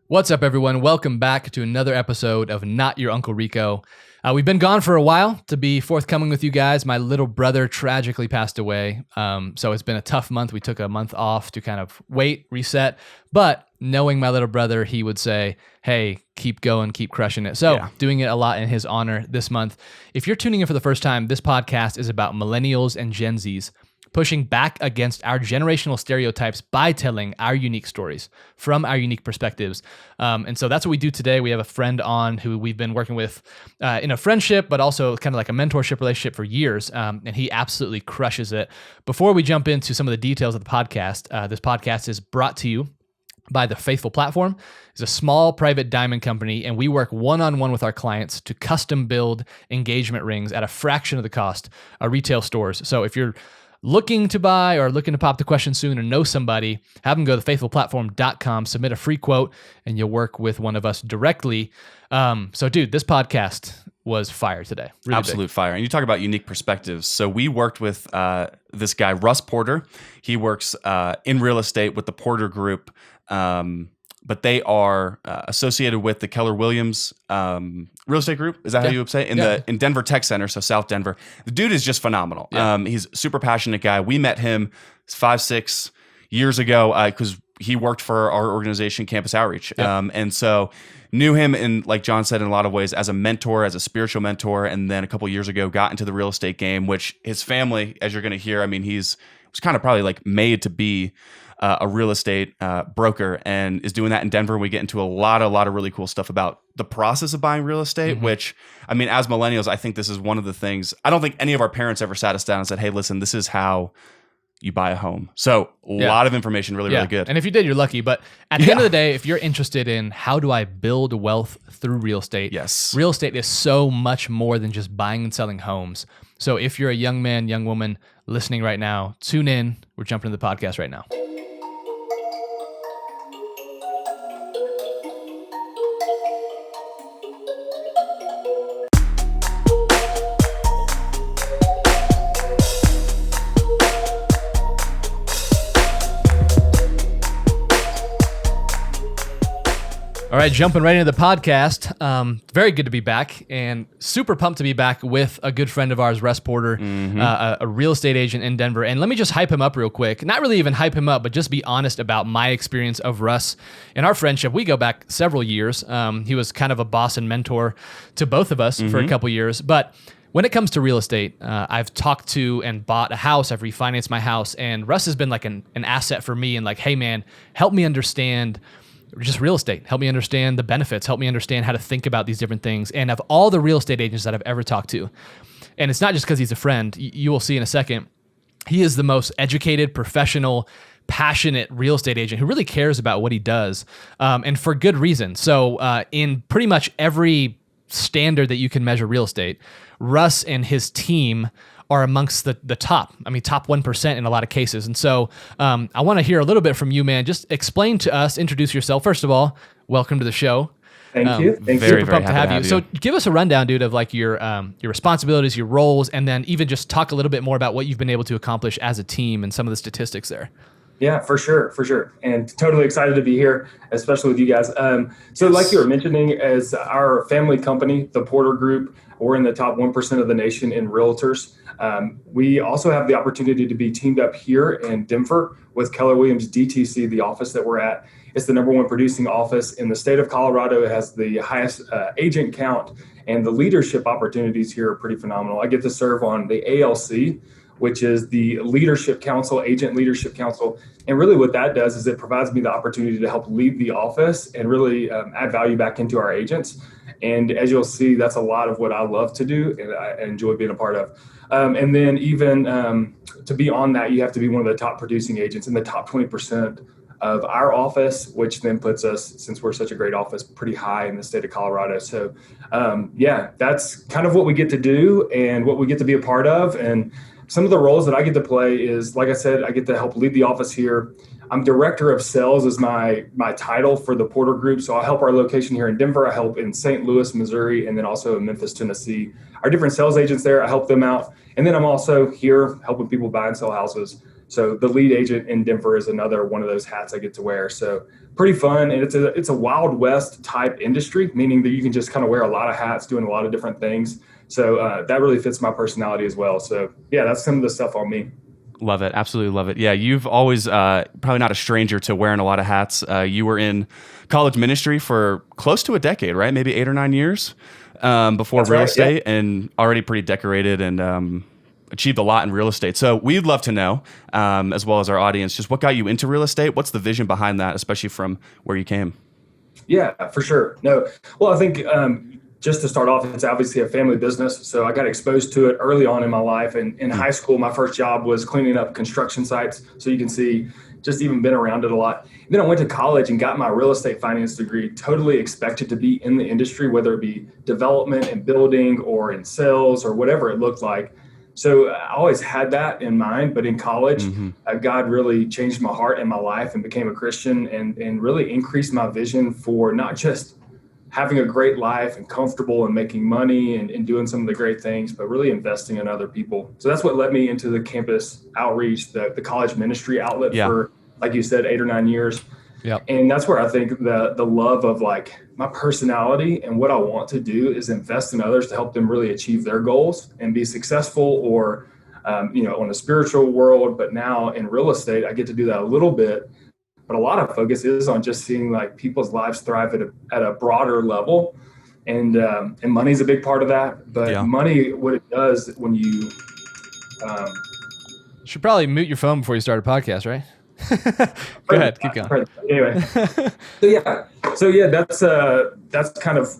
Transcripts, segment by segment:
What's up, everyone? Welcome back to another episode of Not Your Uncle Rico. We've been gone for a while to be forthcoming with you guys. My little brother tragically passed away. So it's been a tough month. We took a month off to kind of wait, reset. But knowing my little brother, he would say, hey, keep going, keep crushing it. So doing it a lot in his honor this month. If you're tuning in for the first time, this podcast is about Millennials and Gen Zs pushing back against our generational stereotypes by telling our unique stories from our unique perspectives. And so that's what we do today. We have a friend on who we've been working with in a friendship, but also kind of like a mentorship relationship for years. And he absolutely crushes it. Before we jump into some of the details of the podcast, this podcast is brought to you by The Faithful Platform. It's a small private diamond company, and we work one-on-one with our clients to custom build engagement rings at a fraction of the cost of retail stores. So if you're looking to buy or looking to pop the question soon or know somebody, have them go to thefaithfulplatform.com, submit a free quote, and you'll work with one of us directly. So dude, this podcast was fire today. Really Absolute fire. And you talk about unique perspectives. So we worked with this guy, Russ Porter. He works in real estate with the Porter Group, but they are associated with the Keller Williams Real Estate Group. Is that how you would say it? In Denver Tech Center, so South Denver. The dude is just phenomenal. He's a super passionate guy. We met him 5-6 years ago because he worked for our organization, Campus Outreach. And so knew him in, like John said, in a lot of ways as a mentor, as a spiritual mentor. And then a couple years ago, got into the real estate game, which his family, as you're going to hear, I mean, was kind of probably like made to be a real estate broker, and is doing that in Denver. We get into a lot of really cool stuff about the process of buying real estate, which, I mean, as millennials, I think this is one of the things, I don't think any of our parents ever sat us down and said, hey, listen, this is how you buy a home. So a lot of information, really good. And if you did, you're lucky. But at the end of the day, if you're interested in how do I build wealth through real estate, real estate is so much more than just buying and selling homes. So if you're a young man, young woman listening right now, tune in. We're jumping into the podcast right now. All right, jumping right into the podcast. Very good to be back, and super pumped to be back with a good friend of ours, Russ Porter, a real estate agent in Denver. And let me just hype him up real quick. Not really even hype him up, but just be honest about my experience of Russ and our friendship. We go back several years. He was kind of a boss and mentor to both of us for a couple years. But when it comes to real estate, I've talked to and bought a house. I've refinanced my house, and Russ has been like an asset for me. And like, hey man, help me understand just real estate. Help me understand the benefits. Help me understand how to think about these different things. And of all the real estate agents that I've ever talked to, and it's not just because he's a friend, you will see in a second, he is the most educated, professional, passionate real estate agent who really cares about what he does, and for good reason. So in pretty much every standard that you can measure real estate, Russ and his team are amongst the top. I mean, top 1% in a lot of cases. And so I want to hear a little bit from you, man. Just explain to us, introduce yourself. First of all, welcome to the show. Thank you. Very pumped to have you. So give us a rundown, dude, of like your responsibilities, your roles, and then even just talk a little bit more about what you've been able to accomplish as a team and some of the statistics there. Yeah, for sure. And totally excited to be here, especially with you guys. So like you were mentioning, as our family company, the Porter Group, we're in the top 1% of the nation in realtors. We also have the opportunity to be teamed up here in Denver with Keller Williams DTC, the office that we're at. It's the number one producing office in the state of Colorado. It has the highest agent count, and the leadership opportunities here are pretty phenomenal. I get to serve on the ALC, which is the Leadership Council, Agent Leadership Council. And really what that does is it provides me the opportunity to help lead the office and really add value back into our agents. And as you'll see, that's a lot of what I love to do and I enjoy being a part of. And then even to be on that, you have to be one of the top producing agents in the top 20% of our office, which then puts us, since we're such a great office, pretty high in the state of Colorado. So that's kind of what we get to do and what we get to be a part of. And some of the roles that I get to play is, like I said, I get to help lead the office here. I'm director of sales is my title for the Porter Group. So I help our location here in Denver. I help in St. Louis, Missouri, and then also in Memphis, Tennessee. Our different sales agents there, I help them out. And then I'm also here helping people buy and sell houses. So the lead agent in Denver is another one of those hats I get to wear. So pretty fun. And it's a Wild West type industry, meaning that you can just kind of wear a lot of hats doing a lot of different things. So that really fits my personality as well. So yeah, that's some of the stuff on me. Love it. Absolutely love it. Yeah, you've always probably not a stranger to wearing a lot of hats. You were in college ministry for close to a decade, right? Maybe 8 or 9 years before That's real right, estate, and already pretty decorated and achieved a lot in real estate. So we'd love to know, as well as our audience, just what got you into real estate? What's the vision behind that, especially from where you came? Yeah, for sure. No, well, I think just to start off, it's obviously a family business. So I got exposed to it early on in my life. And in high school, my first job was cleaning up construction sites. So you can see, just even been around it a lot. And then I went to college and got my real estate finance degree, totally expected to be in the industry, whether it be development and building or in sales or whatever it looked like. So I always had that in mind, but in college, God really changed my heart and my life and became a Christian and really increased my vision for not just having a great life and comfortable and making money and doing some of the great things, but really investing in other people. So that's what led me into the campus outreach, the college ministry outlet for, like you said, 8 or 9 years. Yep. And that's where I think the love of like my personality and what I want to do is invest in others to help them really achieve their goals and be successful or, on a spiritual world. But now in real estate, I get to do that a little bit. But a lot of focus is on just seeing like people's lives thrive at a broader level. And money's a big part of that. But money, what it does when you... should probably mute your phone before you start a podcast, right? Go ahead, keep going. Anyway, so yeah, that's kind of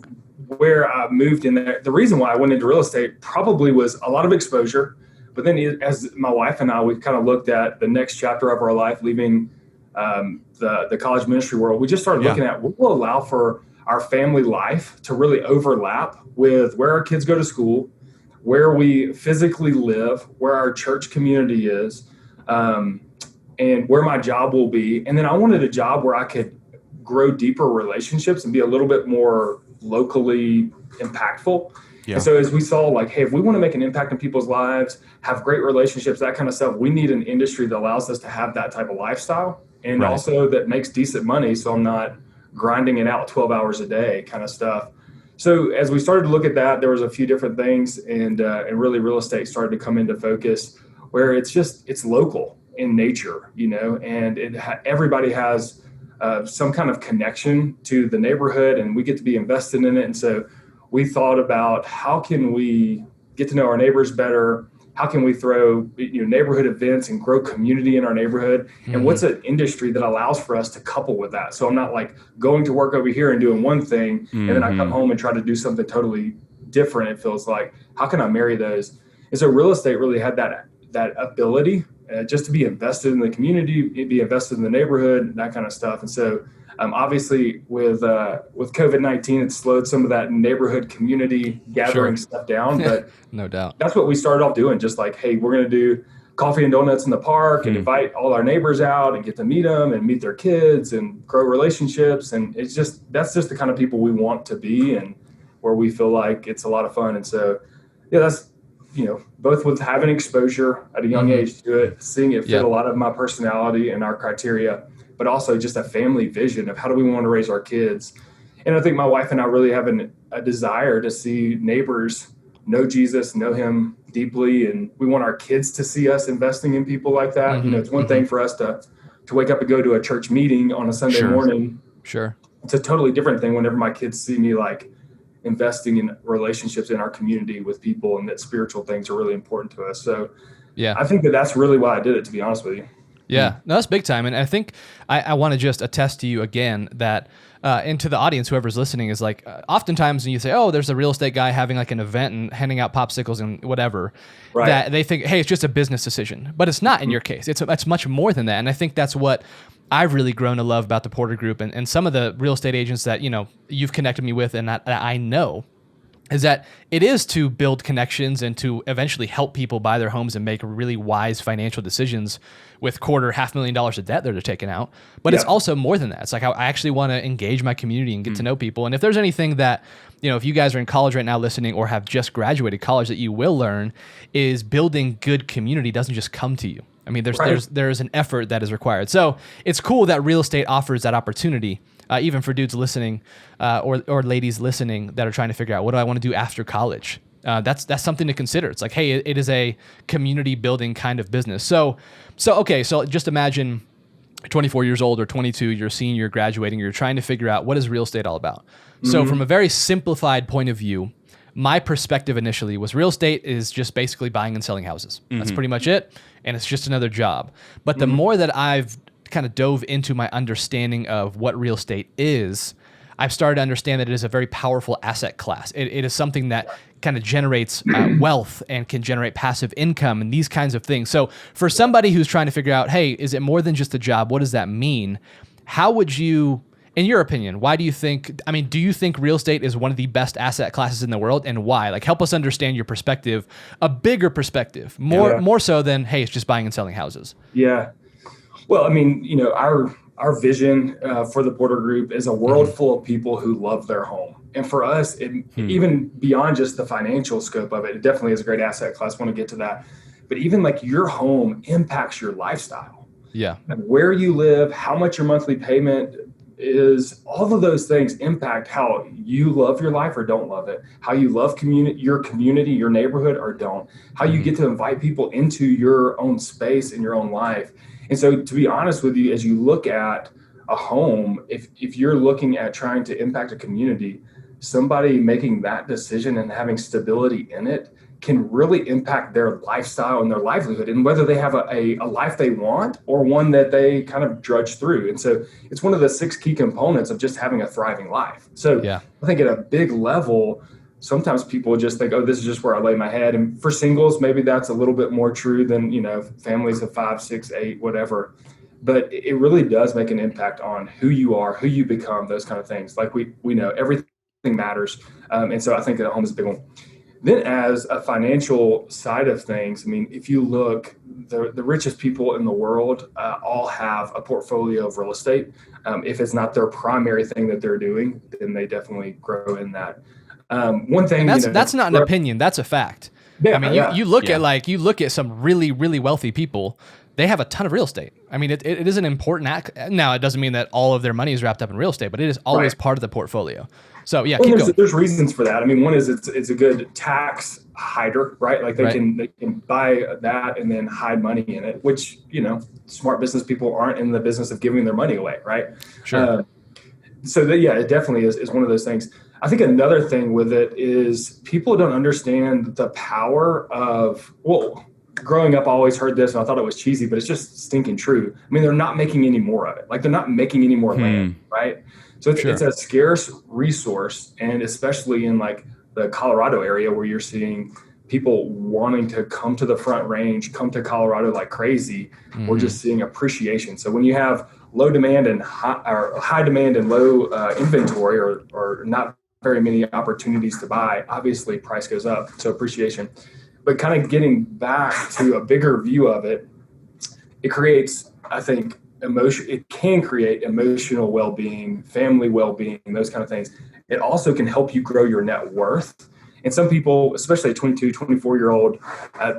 where I moved in there. The reason why I went into real estate probably was a lot of exposure, but then as my wife and I, we kind of looked at the next chapter of our life, leaving the college ministry world. We just started looking at what will allow for our family life to really overlap with where our kids go to school, where we physically live, where our church community is, and where my job will be. And then I wanted a job where I could grow deeper relationships and be a little bit more locally impactful. Yeah. And so as we saw, like, hey, if we want to make an impact in people's lives, have great relationships, that kind of stuff, we need an industry that allows us to have that type of lifestyle and also that makes decent money. So I'm not grinding it out 12 hours a day kind of stuff. So as we started to look at that, there was a few different things and really real estate started to come into focus where it's local in nature, and everybody has some kind of connection to the neighborhood and we get to be invested in it. And so we thought about how can we get to know our neighbors better? How can we throw neighborhood events and grow community in our neighborhood? And what's an industry that allows for us to couple with that? So I'm not like going to work over here and doing one thing and then I come home and try to do something totally different. It feels like, how can I marry those? And so real estate really had that ability just to be invested in the community, be invested in the neighborhood, that kind of stuff. And so obviously with COVID-19, it slowed some of that neighborhood community gathering stuff down, but no doubt. That's what we started off doing. Just like, hey, we're going to do coffee and donuts in the park and invite all our neighbors out and get to meet them and meet their kids and grow relationships. And that's just the kind of people we want to be and where we feel like it's a lot of fun. And so, that's, both with having exposure at a young age to it, seeing it fit a lot of my personality and our criteria, but also just a family vision of how do we want to raise our kids. And I think my wife and I really have a desire to see neighbors know Jesus, know him deeply. And we want our kids to see us investing in people like that. It's one thing for us to wake up and go to a church meeting on a Sunday morning. Sure. It's a totally different thing whenever my kids see me like investing in relationships in our community with people and that spiritual things are really important to us. So I think that's really why I did it, to be honest with you. Yeah, no, that's big time. And I think I want to just attest to you again that, and to the audience, whoever's listening is like, oftentimes when you say, oh, there's a real estate guy having like an event and handing out popsicles and whatever, that they think, hey, it's just a business decision, but it's not in your case. It's much more than that. And I think that's what I've really grown to love about the Porter Group and some of the real estate agents that, you've connected me with and that I know is that it is to build connections and to eventually help people buy their homes and make really wise financial decisions with $250,000 of debt that they're taking out. But it's also more than that. It's like I actually want to engage my community and get to know people. And if there's anything that, if you guys are in college right now listening or have just graduated college that you will learn is building good community doesn't just come to you. I mean, Right. there's an effort that is required. So it's cool that real estate offers that opportunity, even for dudes listening, or ladies listening that are trying to figure out, what do I want to do after college? That's something to consider. It's like, hey, it is a community building kind of business. So okay, so just imagine 24 years old or 22, you're a senior, graduating, you're trying to figure out, what is real estate all about? So from a very simplified point of view, my perspective initially was real estate is just basically buying and selling houses. That's pretty much it. And it's just another job. But the more that I've kind of dove into my understanding of what real estate is, I've started to understand that it is a very powerful asset class. It is something that kind of generates wealth and can generate passive income and these kinds of things. So for somebody who's trying to figure out, hey, is it more than just a job? What does that mean? How would you, in your opinion, why do you think, do you think real estate is one of the best asset classes in the world, and why? Like, help us understand your perspective, a bigger perspective, more so than, hey, it's just buying and selling houses. Yeah. Well, our vision for the Porter Group is a world full of people who love their home. And for us, even beyond just the financial scope of it, it definitely is a great asset class. I want to get to that. But even like your home impacts your lifestyle. Yeah. And where you live, how much your monthly payment is, all of those things impact how you love your life or don't love it, how you love your community, your neighborhood or don't, how you get to invite people into your own space in your own life. And so, to be honest with you, as you look at a home, if you're looking at trying to impact a community, somebody making that decision and having stability in it can really impact their lifestyle and their livelihood, and whether they have a life they want or one that they kind of drudge through. And so it's one of the 6 key components of just having a thriving life. So yeah. I think at a big level, sometimes people just think, oh, this is just where I lay my head. And for singles, maybe that's a little bit more true than, families of 5, 6, 8, whatever. But it really does make an impact on who you are, who you become, those kind of things. Like we know everything matters. And so I think that home is a big one. Then as a financial side of things, if you look, the richest people in the world all have a portfolio of real estate. If it's not their primary thing that they're doing, then they definitely grow in that. One thing, and that's not an opinion, that's a fact. Yeah, you look at some really, really wealthy people, they have a ton of real estate. It is an important now, it doesn't mean that all of their money is wrapped up in real estate, but it is always part of the portfolio. So yeah, keep going. There's reasons for that. One is it's a good tax hider, right? Like they can buy that and then hide money in it, which, smart business people aren't in the business of giving their money away, right? Sure. It definitely is one of those things. I think another thing with it is people don't understand the power of, growing up, I always heard this and I thought it was cheesy, but it's just stinking true. They're not making any more of it. Like they're not making any more land, right? So it's a scarce resource. And especially in like the Colorado area where you're seeing people wanting to come to the Front Range, come to Colorado like crazy, we're just seeing appreciation. So when you have low demand and high demand and low inventory or not very many opportunities to buy, obviously price goes up. So appreciation. But kind of getting back to a bigger view of it, it creates, I think, it can create emotional well-being, family well-being, those kind of things. It also can help you grow your net worth. And some people, especially a 22, 24-year-old,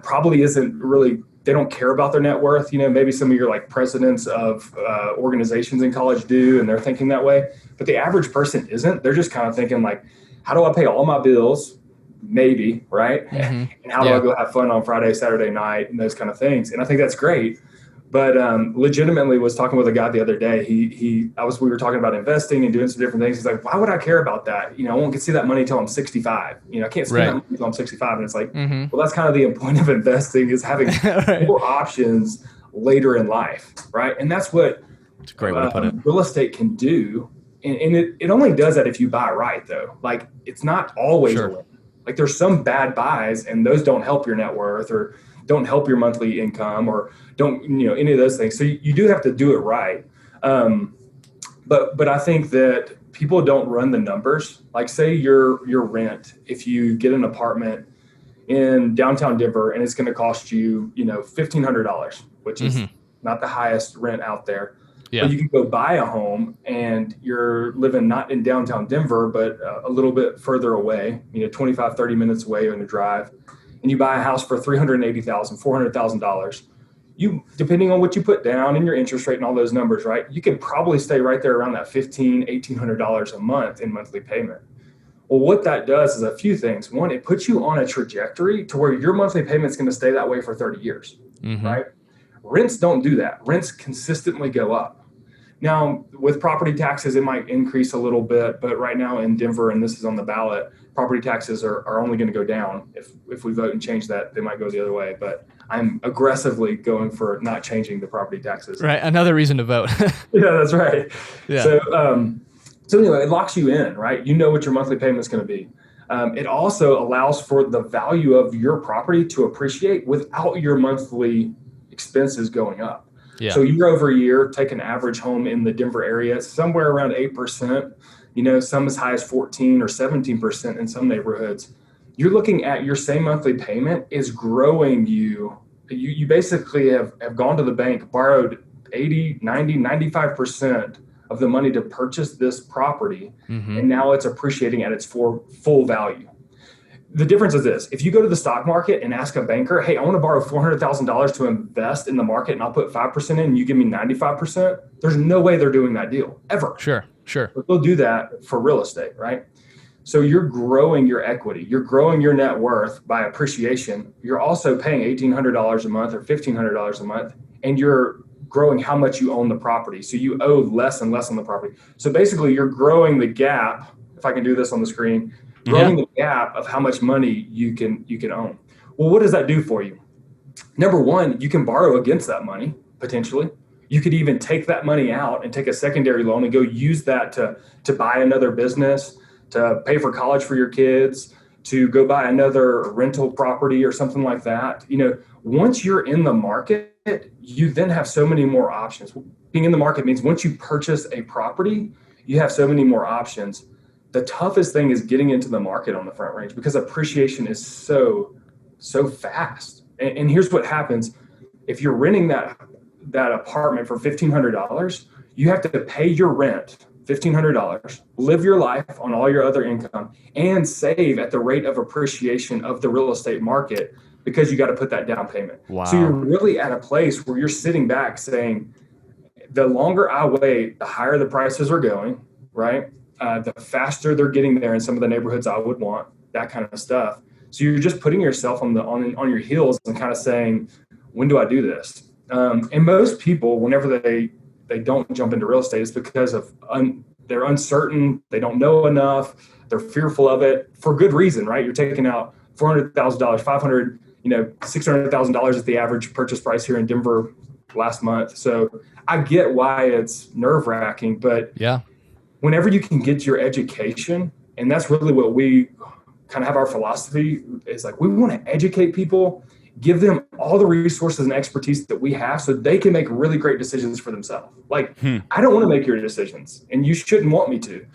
probably isn't really, they don't care about their net worth. Maybe some of your like presidents of organizations in college do, and they're thinking that way. But the average person isn't. They're just kind of thinking like, how do I pay all my bills? Maybe, right? And how do I go have fun on Friday, Saturday night, and those kind of things. And I think that's great. But legitimately was talking with a guy the other day. We were talking about investing and doing some different things. He's like, why would I care about that? I won't get to see that money until I'm 65. I can't spend that money until I'm 65. And it's like, well, that's kind of the point of investing, is having more options later in life, right? And that's what it's a great way to put it. Real estate can do. And it only does that if you buy right, though. Like, it's not always a win. Like, there's some bad buys, and those don't help your net worth or don't help your monthly income or don't, any of those things. So you do have to do it right. But I think that people don't run the numbers. Like, say your rent, if you get an apartment in downtown Denver and it's going to cost you, $1,500, which is not the highest rent out there. Yeah. But you can go buy a home and you're living not in downtown Denver, but a little bit further away, 25, 30 minutes away on a drive. And you buy a house for $380,000, $400,000. depending on what you put down and your interest rate and all those numbers, right, you can probably stay right there around that $1,800 a month in monthly payment. Well, what that does is a few things. One, it puts you on a trajectory to where your monthly payment is going to stay that way for 30 years, right? Rents don't do that. Rents consistently go up. Now, with property taxes, it might increase a little bit, but right now in Denver, and this is on the ballot, property taxes are only going to go down. If we vote and change that, they might go the other way. But I'm aggressively going for not changing the property taxes. Right. Another reason to vote. Yeah, that's right. Yeah. So anyway, it locks you in, right? You know what your monthly payment is going to be. It also allows for the value of your property to appreciate without your monthly expenses going up. Yeah. So year over year, take an average home in the Denver area, somewhere around 8%, some as high as 14 or 17% in some neighborhoods. You're looking at your same monthly payment is growing you. You basically have gone to the bank, borrowed 80, 90, 95% of the money to purchase this property. And now it's appreciating at its full value. The difference is this: if you go to the stock market and ask a banker, hey, I want to borrow $400,000 to invest in the market and I'll put 5% in and you give me 95%, there's no way they're doing that deal ever. Sure. But they'll do that for real estate, right? So you're growing your equity. You're growing your net worth by appreciation. You're also paying $1,800 a month or $1,500 a month, and you're growing how much you own the property. So you owe less and less on the property. So basically you're growing the gap, if I can do this on the screen, growing the gap of how much money you can own. Well, what does that do for you? Number one, you can borrow against that money, potentially. You could even take that money out and take a secondary loan and go use that to buy another business, to pay for college for your kids, to go buy another rental property or something like that. Once you're in the market, you then have so many more options. Being in the market means once you purchase a property, you have so many more options. The toughest thing is getting into the market on the Front Range because appreciation is so fast. And here's what happens. If you're renting that apartment for $1,500, you have to pay your rent, $1,500, live your life on all your other income, and save at the rate of appreciation of the real estate market because you got to put that down payment. Wow. So you're really at a place where you're sitting back saying, the longer I wait, the higher the prices are going, right? The faster they're getting there in some of the neighborhoods I would want, that kind of stuff. So you're just putting yourself on your heels and kind of saying, when do I do this? And most people, whenever they don't jump into real estate, it's because of they're uncertain, they don't know enough, they're fearful of it for good reason, right? You're taking out $400,000, $500,000, $600,000 is the average purchase price here in Denver last month. So I get why it's nerve-wracking, but yeah. Whenever you can get your education, and that's really what we kind of have our philosophy is like, we want to educate people, give them all the resources and expertise that we have so they can make really great decisions for themselves. Like, I don't want to make your decisions and you shouldn't want me to,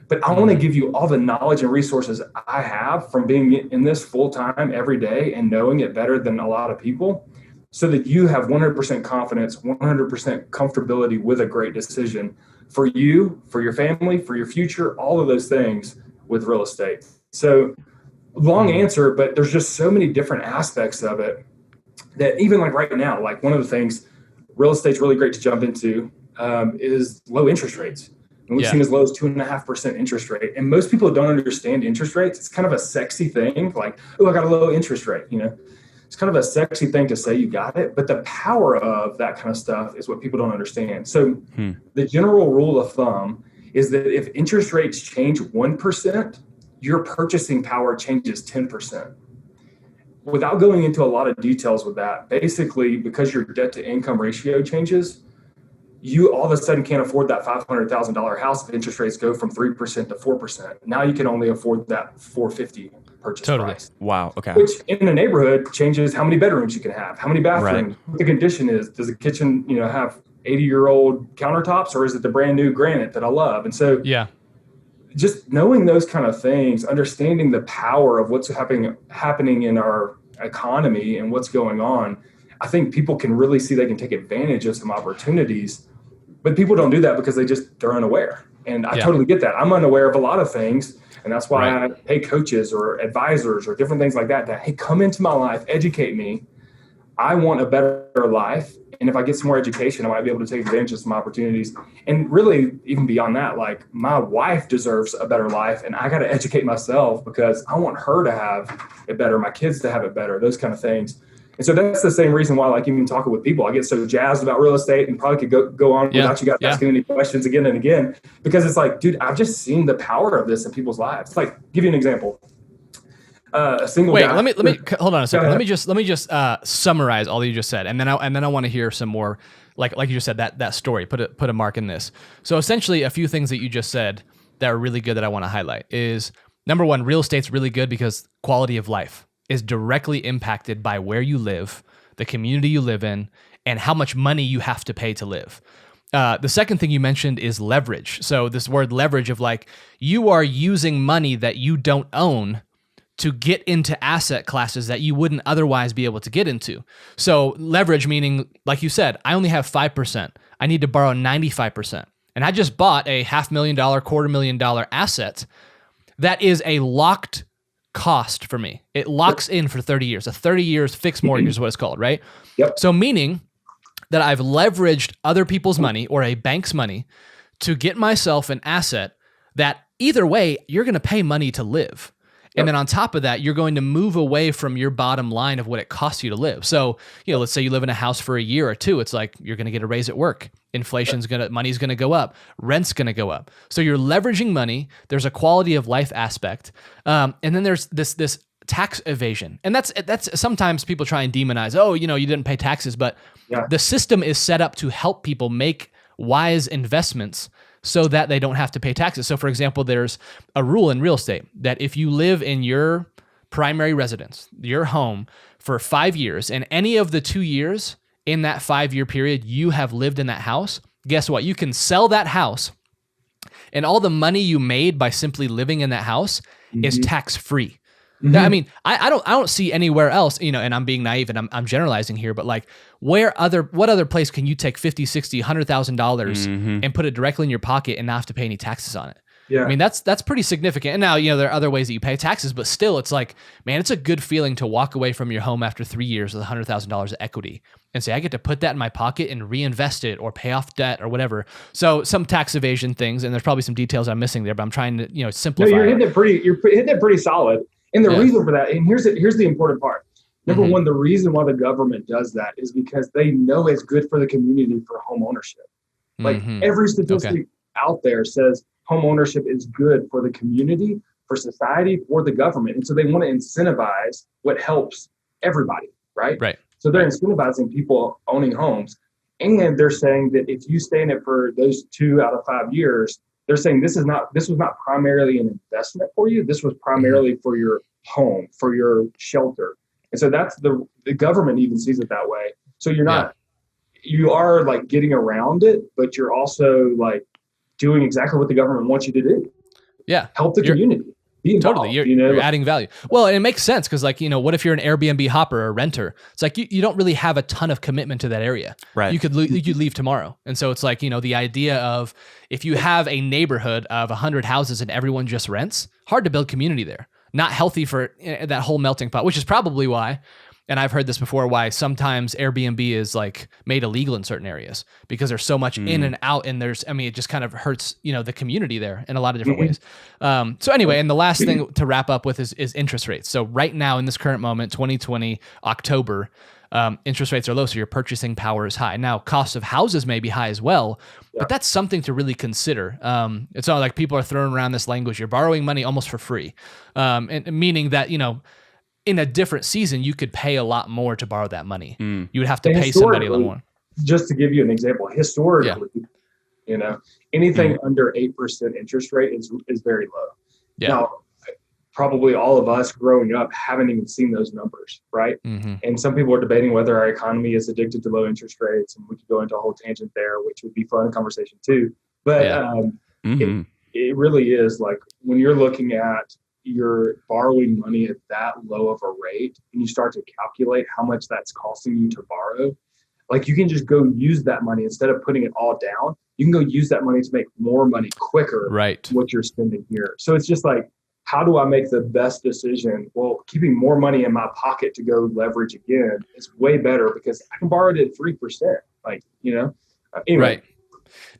but I want to give you all the knowledge and resources I have from being in this full time every day and knowing it better than a lot of people so that you have 100% confidence, 100% comfortability with a great decision for you, for your family, for your future, all of those things with real estate. So long answer, but there's just so many different aspects of it that even like right now, like one of the things real estate's really great to jump into is low interest rates. And we've seen as low as 2.5% interest rate. And most people don't understand interest rates. It's kind of a sexy thing, like, oh, I got a low interest rate, It's kind of a sexy thing to say you got it, but the power of that kind of stuff is what people don't understand. So the general rule of thumb is that if interest rates change 1%, your purchasing power changes 10%. Without going into a lot of details with that, basically because your debt to income ratio changes, you all of a sudden can't afford that $500,000 house if interest rates go from 3% to 4%. Now you can only afford that $450,000 purchase price. Wow. Okay. Which in a neighborhood changes how many bedrooms you can have, how many bathrooms, what the condition is. Does the kitchen, have 80-year-old countertops, or is it the brand new granite that I love? And so just knowing those kind of things, understanding the power of what's happening in our economy and what's going on, I think people can really see they can take advantage of some opportunities, but people don't do that because they're unaware. And I totally get that. I'm unaware of a lot of things. And that's why I pay coaches or advisors or different things like that, hey, come into my life, educate me. I want a better life. And if I get some more education, I might be able to take advantage of some opportunities. And really, even beyond that, like my wife deserves a better life. And I got to educate myself because I want her to have it better, my kids to have it better, those kind of things. And so that's the same reason why, like, even talking with people, I get so jazzed about real estate and probably could go on without you guys asking any questions again and again, because it's like, dude, I've just seen the power of this in people's lives. Like, give you an example. A single guy. Let me hold on a second. Let me just summarize all that you just said, and then I want to hear some more, like you just said, that story. Put a mark in this. So essentially, a few things that you just said that are really good that I want to highlight is, number one, real estate's really good because quality of life is directly impacted by where you live, the community you live in, and how much money you have to pay to live. The second thing you mentioned is leverage. So this word leverage of like, you are using money that you don't own to get into asset classes that you wouldn't otherwise be able to get into. So leverage meaning, like you said, I only have 5%. I need to borrow 95%. And I just bought a $500,000, $250,000 asset that is a locked cost for me. It locks in for 30 years. A 30 years fixed mortgage is what it's called, right? Yep. So meaning that I've leveraged other people's money or a bank's money to get myself an asset that either way, you're going to pay money to live. And then on top of that, you're going to move away from your bottom line of what it costs you to live. So, let's say you live in a house for a year or two. It's like you're going to get a raise at work. Money's going to go up. Rent's going to go up. So you're leveraging money. There's a quality of life aspect. And then there's this tax evasion. And that's sometimes people try and demonize, you didn't pay taxes. But the system is set up to help people make wise investments so that they don't have to pay taxes. So for example, there's a rule in real estate that if you live in your primary residence, your home, for 5 years, and any of the 2 years in that 5-year period you have lived in that house, guess what? You can sell that house, and all the money you made by simply living in that house is tax-free. Mm-hmm. I mean, I don't see anywhere else, and I'm being naive and I'm generalizing here, but like what other place can you take $50, $60, $100,000 and put it directly in your pocket and not have to pay any taxes on it? Yeah. I mean, that's pretty significant. And now, there are other ways that you pay taxes, but still it's like, man, it's a good feeling to walk away from your home after 3 years with $100,000 of equity and say, I get to put that in my pocket and reinvest it or pay off debt or whatever. So some tax evasion things, and there's probably some details I'm missing there, but I'm trying to, simplify. No, you're hitting it pretty solid. And the reason for that, and here's the important part. Number one, the reason why the government does that is because they know it's good for the community for home ownership. Like every statistic out there says home ownership is good for the community, for society, for the government. And so they want to incentivize what helps everybody, right? Right. So they're incentivizing people owning homes. And they're saying that if you stay in it for those 2 out of 5 years, they're saying this was not primarily an investment for you. This was primarily for your home, for your shelter. And so that's the government even sees it that way. So you are like getting around it, but you're also like doing exactly what the government wants you to do. Yeah. Help the community. Be involved, totally. You're adding value. Well, and it makes sense because what if you're an Airbnb hopper or a renter? It's like you don't really have a ton of commitment to that area. Right. You could leave tomorrow. And so it's like, the idea of if you have a neighborhood of 100 houses and everyone just rents, hard to build community there. Not healthy for that whole melting pot, which is probably why, and I've heard this before, why sometimes Airbnb is like made illegal in certain areas because there's so much in and out, and it just kind of hurts, the community there in a lot of different ways. So anyway, and the last thing to wrap up with is interest rates. So right now in this current moment, 2020, October, interest rates are low, so your purchasing power is high. Now, cost of houses may be high as well, but that's something to really consider. It's not like people are throwing around this language, you're borrowing money almost for free, and meaning that, in a different season, you could pay a lot more to borrow that money. You would have to pay somebody a lot more. Just to give you an example, historically, anything under 8% interest rate is very low. Yeah. Now, probably all of us growing up haven't even seen those numbers, right? And some people are debating whether our economy is addicted to low interest rates, and we could go into a whole tangent there, which would be fun conversation too. But it really is like when you're looking at you're borrowing money at that low of a rate and you start to calculate how much that's costing you to borrow, like you can just go use that money instead of putting it all down. You can go use that money to make more money quicker. Right. What you're spending here. So it's just like how do I make the best decision? Well, keeping more money in my pocket to go leverage again is way better because I can borrow it at 3%. Anyway. Right.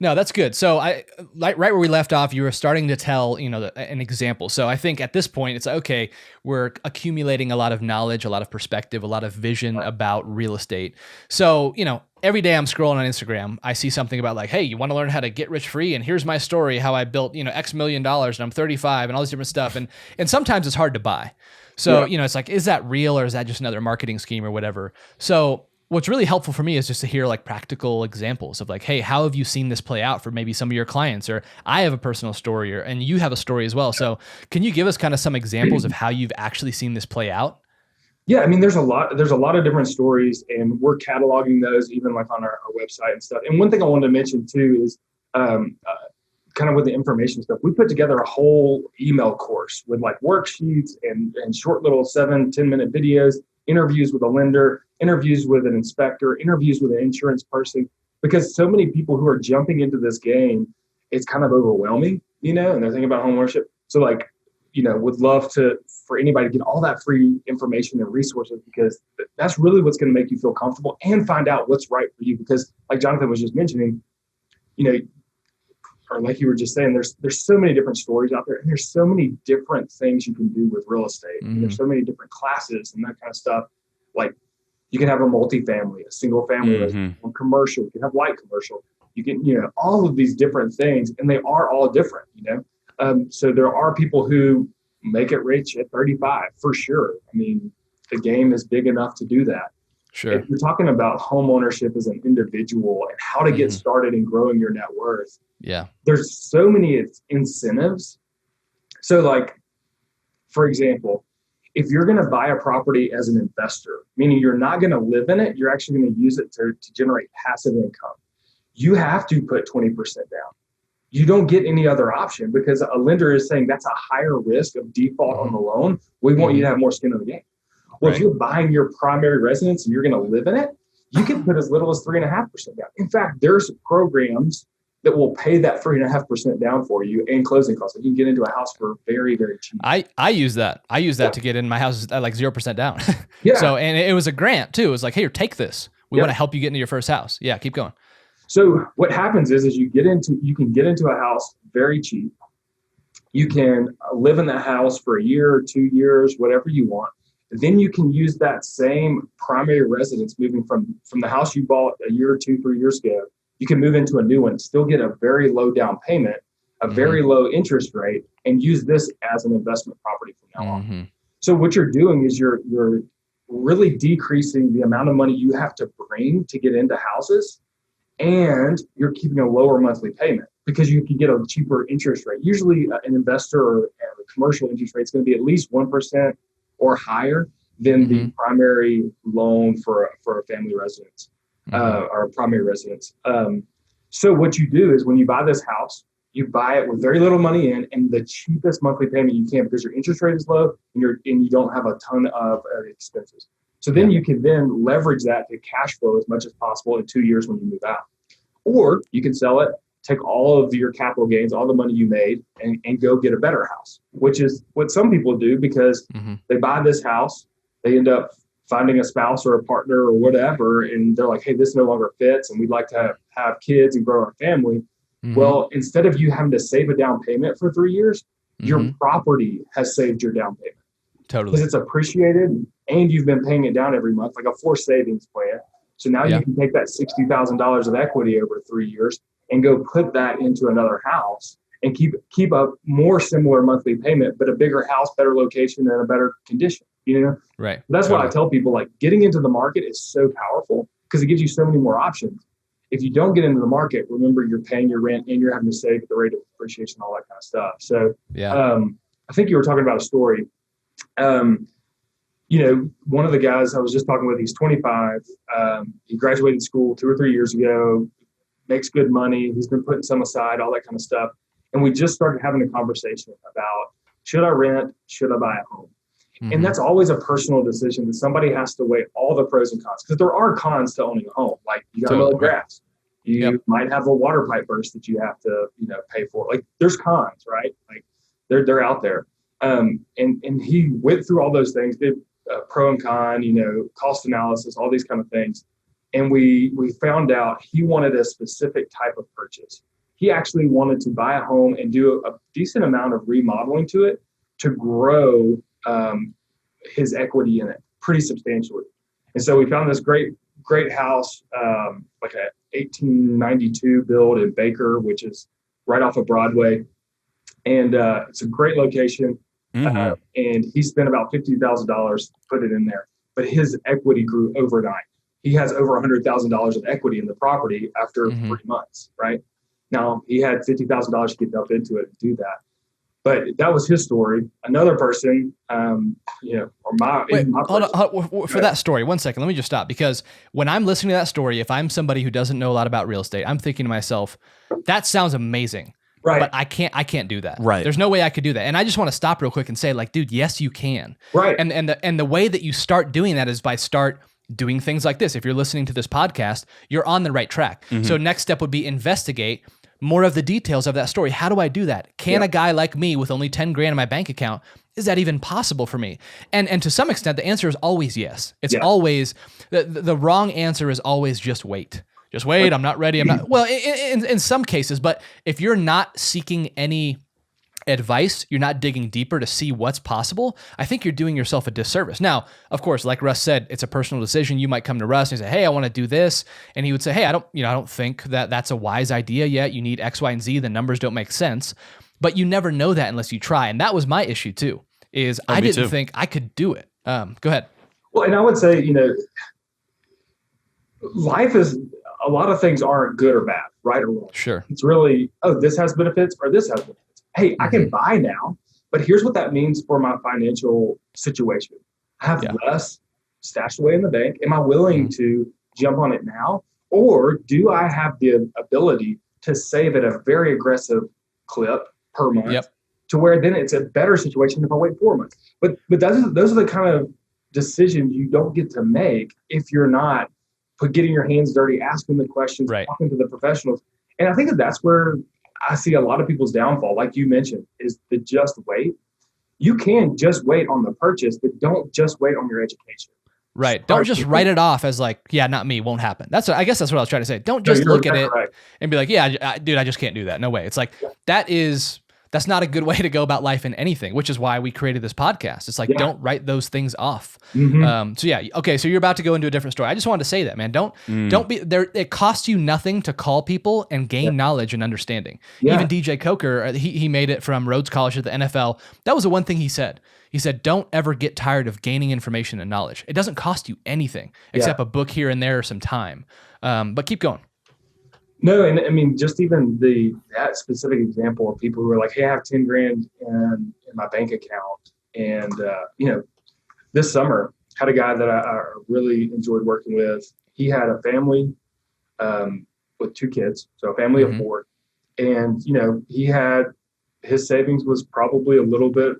No, that's good. So right where we left off, you were starting to tell, an example. So I think at this point it's okay, we're accumulating a lot of knowledge, a lot of perspective, a lot of vision about real estate. So, every day I'm scrolling on Instagram, I see something about like, hey, you want to learn how to get rich free? And here's my story, how I built, X million dollars and I'm 35 and all this different stuff. And sometimes it's hard to buy. So, it's like, is that real or is that just another marketing scheme or whatever? So what's really helpful for me is just to hear like practical examples of like, hey, how have you seen this play out for maybe some of your clients? Or I have a personal story and you have a story as well. So can you give us kind of some examples of how you've actually seen this play out? Yeah, I mean, there's a lot of different stories and we're cataloging those even like on our website and stuff. And one thing I wanted to mention too is kind of with the information stuff, we put together a whole email course with like worksheets and short little 7-10 minute videos, interviews with a lender, interviews with an inspector, interviews with an insurance person, because so many people who are jumping into this game, it's kind of overwhelming, and they're thinking about homeownership. So would love for anybody to get all that free information and resources, because that's really what's going to make you feel comfortable and find out what's right for you. Because like Jonathan was just mentioning, or like you were just saying, there's so many different stories out there and there's so many different things you can do with real estate. And there's so many different classes and that kind of stuff. Like you can have a multifamily, a single family, residential, commercial, you can have light commercial, you can, all of these different things, and they are all different, so there are people who make it rich at 35 for sure. I mean, the game is big enough to do that. Sure. If you're talking about home ownership as an individual and how to get started in growing your net worth, there's so many incentives. So like, for example, if you're going to buy a property as an investor, meaning you're not going to live in it, you're actually going to use it to generate passive income, you have to put 20% down. You don't get any other option because a lender is saying that's a higher risk of default on the loan. We want you to have more skin in the game. Well, if you're buying your primary residence and you're going to live in it, you can put as little as 3.5% down. In fact, there's programs that will pay that 3.5% down for you and closing costs. And you can get into a house for very, very cheap. I use that. I use that to get in my house at like 0% down. Yeah. So, and it was a grant too. It was like, hey, take this. We want to help you get into your first house. Yeah, keep going. So what happens is you can get into a house very cheap. You can live in that house for a year or 2 years, whatever you want. Then you can use that same primary residence, moving from the house you bought a year or 2, 3 years ago. You can move into a new one, still get a very low down payment, a very low interest rate, and use this as an investment property from now on. So what you're doing is you're really decreasing the amount of money you have to bring to get into houses, and you're keeping a lower monthly payment because you can get a cheaper interest rate. Usually an investor or a commercial interest rate is going to be at least 1% or higher than the primary loan for a family residence or a primary residence. So what you do is when you buy this house, you buy it with very little money in and the cheapest monthly payment you can because your interest rate is low and you don't have a ton of expenses. So then you can then leverage that to cash flow as much as possible in 2 years when you move out. Or you can sell it, take all of your capital gains, all the money you made, and go get a better house, which is what some people do because they buy this house, they end up finding a spouse or a partner or whatever, and they're like, hey, this no longer fits, and we'd like to have kids and grow our family. Well, instead of you having to save a down payment for 3 years, your property has saved your down payment. Totally. Because it's appreciated and you've been paying it down every month, like a forced savings plan. So now you can take that $60,000 of equity over 3 years and go put that into another house and keep a more similar monthly payment, but a bigger house, better location, and a better condition, Right. That's what I tell people, like getting into the market is so powerful because it gives you so many more options. If you don't get into the market, remember you're paying your rent and you're having to save at the rate of appreciation, all that kind of stuff. So I think you were talking about a story. One of the guys I was just talking with, he's 25. He graduated school 2 or 3 years ago, makes good money. He's been putting some aside, all that kind of stuff. And we just started having a conversation about, should I rent? Should I buy a home? And that's always a personal decision that somebody has to weigh all the pros and cons, because there are cons to owning a home. Like you got to mow grass. You might have a water pipe burst that you have to, pay for. Like there's cons, right? Like they're out there. And he went through all those things, did pro and con, cost analysis, all these kind of things. And we found out he wanted a specific type of purchase. He actually wanted to buy a home and do a decent amount of remodeling to it to grow his equity in it pretty substantially. And so we found this great house, like a 1892 build in Baker, which is right off of Broadway. And it's a great location. And he spent about $50,000 to put it in there. But his equity grew overnight. He has over $100,000 of equity in the property after 3 months, right? Now, he had $50,000 to get up into it and do that. But that was his story. Another person, For that story, 1 second, let me just stop, because when I'm listening to that story, if I'm somebody who doesn't know a lot about real estate, I'm thinking to myself, that sounds amazing. Right. But I can't do that. Right. There's no way I could do that. And I just want to stop real quick and say, like, dude, yes, you can. Right. And the way that you start doing that is by start doing things like this. If you're listening to this podcast, you're on the right track. So next step would be investigate more of the details of that story. How do I do that? Can a guy like me with only 10 grand in my bank account, is that even possible for me? And to some extent, the answer is always yes. It's always, the wrong answer is always just wait. Just wait, I'm not ready. I'm not, well, in some cases, but if you're not seeking any advice, you're not digging deeper to see what's possible, I think you're doing yourself a disservice. Now, of course, like Russ said, it's a personal decision. You might come to Russ and say, hey, I want to do this. And he would say, hey, I don't think that that's a wise idea yet. You need X, Y, and Z. The numbers don't make sense. But you never know that unless you try. And that was my issue too, is I didn't think I could do it. Go ahead. Well, and I would say, life is, a lot of things aren't good or bad, right or wrong. Sure. It's really, this has benefits or this has benefits. Hey, I can buy now, but here's what that means for my financial situation. I have less stashed away in the bank. Am I willing to jump on it now? Or do I have the ability to save at a very aggressive clip per month to where then it's a better situation if I wait 4 months? But those are the kind of decisions you don't get to make if you're not getting your hands dirty, asking the questions, talking to the professionals. And I think that's where I see a lot of people's downfall, like you mentioned, is the just wait. You can just wait on the purchase, but don't just wait on your education. Right. Don't just write it off as like, yeah, not me, won't happen. I guess that's what I was trying to say. Don't just look at it and be like, yeah, dude, I just can't do that. No way. It's like, that's not a good way to go about life in anything, which is why we created this podcast. It's like, don't write those things off. Okay. So you're about to go into a different story. I just wanted to say that, man, don't be there. It costs you nothing to call people and gain knowledge and understanding. Even DJ Coker, he made it from Rhodes College to the NFL. That was the one thing he said. He said, don't ever get tired of gaining information and knowledge. It doesn't cost you anything except a book here and there or some time. But keep going. No, and I mean, just even that specific example of people who are like, hey, I have 10 grand in my bank account. And, this summer had a guy that I really enjoyed working with. He had a family with 2 kids, so a family of 4. And, he had, his savings was probably a little bit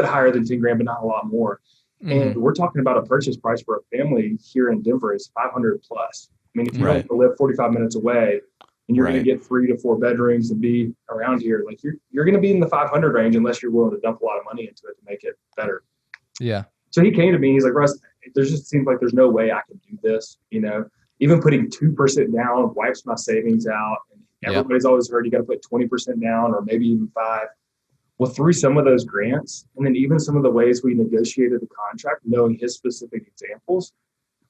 higher than 10 grand, but not a lot more. And we're talking about a purchase price for a family here in Denver is 500 plus. I mean, if you don't live 45 minutes away and you're going to get 3 to 4 bedrooms and be around here, like you're going to be in the 500 range unless you're willing to dump a lot of money into it to make it better. Yeah. So he came to me, he's like, Russ, there just seems like there's no way I can do this. Even putting 2% down wipes my savings out. And everybody's always heard you got to put 20% down or maybe even 5%. Well, through some of those grants and then even some of the ways we negotiated the contract, knowing his specific examples,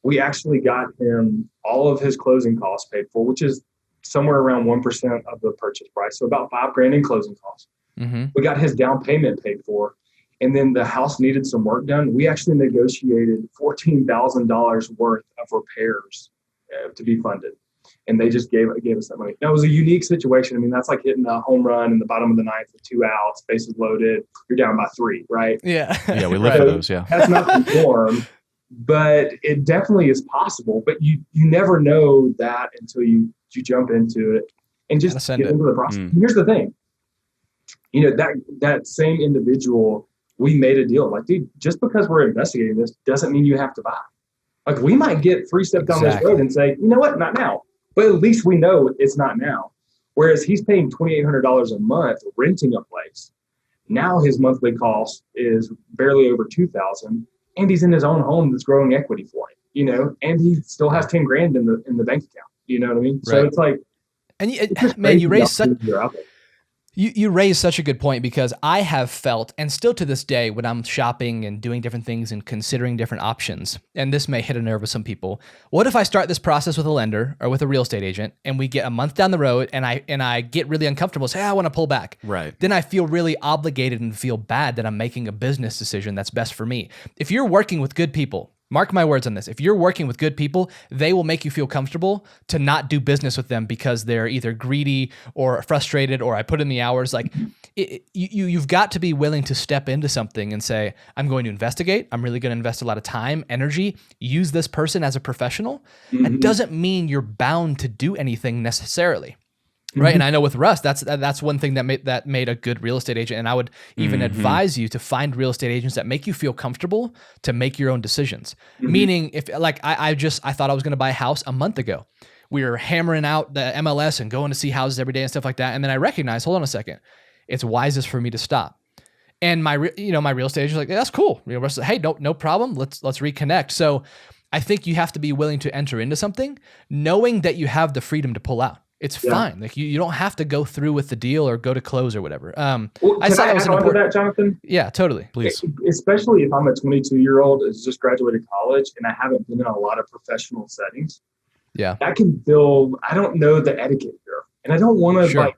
we actually got him all of his closing costs paid for, which is somewhere around 1% of the purchase price. So about $5,000 in closing costs. We got his down payment paid for. And then the house needed some work done. We actually negotiated $14,000 worth of repairs to be funded. And they just gave us that money. Now, it was a unique situation. I mean, that's like hitting a home run in the bottom of the ninth with 2 outs, bases loaded. You're down by 3, right? Yeah. We live for those, That's not the norm. But it definitely is possible. But you never know that until you jump into it and just get into the process. Here's the thing. That same individual, we made a deal. Like, dude, just because we're investigating this doesn't mean you have to buy. Like, we might get 3 steps down this road and say, you know what, not now. But at least we know it's not now. Whereas he's paying $2,800 a month renting a place. Now his monthly cost is barely over 2,000, and he's in his own home that's growing equity for him, and he still has 10 grand in the bank account. You know what I mean? So Right. it's like, And it's man, you crazy raised such opportunities are out there. you raised such a good point, because I have felt, and still to this day, when I'm shopping and doing different things and considering different options, and this may hit a nerve with some people. What if I start this process with a lender or with a real estate agent, and we get a month down the road, and I get really uncomfortable, say, I want to pull back. Right. Then I feel really obligated and feel bad that I'm making a business decision that's best for me. If you're working with good people, mark my words on this. If you're working with good people, they will make you feel comfortable to not do business with them because they're either greedy or frustrated, or I put in the hours. Like you've got to be willing to step into something and say, I'm going to investigate. I'm really going to invest a lot of time, energy, use this person as a professional. That doesn't mean you're bound to do anything necessarily. Right. And I know with Russ, that's one thing that made a good real estate agent. And I would even advise you to find real estate agents that make you feel comfortable to make your own decisions. Meaning, if like I thought I was going to buy a house a month ago. We were hammering out the MLS and going to see houses every day and stuff like that. And then I recognized, hold on a second, it's wisest for me to stop. And my real estate agent was like, yeah, that's cool. Russ said, hey, no problem. Let's reconnect. So I think you have to be willing to enter into something, knowing that you have the freedom to pull out. It's fine. Like you don't have to go through with the deal or go to close or whatever. Well, I thought that was important. That, Jonathan? Yeah, totally. Please. Especially if I'm a 22-year-old who's just graduated college and I haven't been in a lot of professional settings. Yeah. That can feel, I don't know the etiquette here. And I don't want to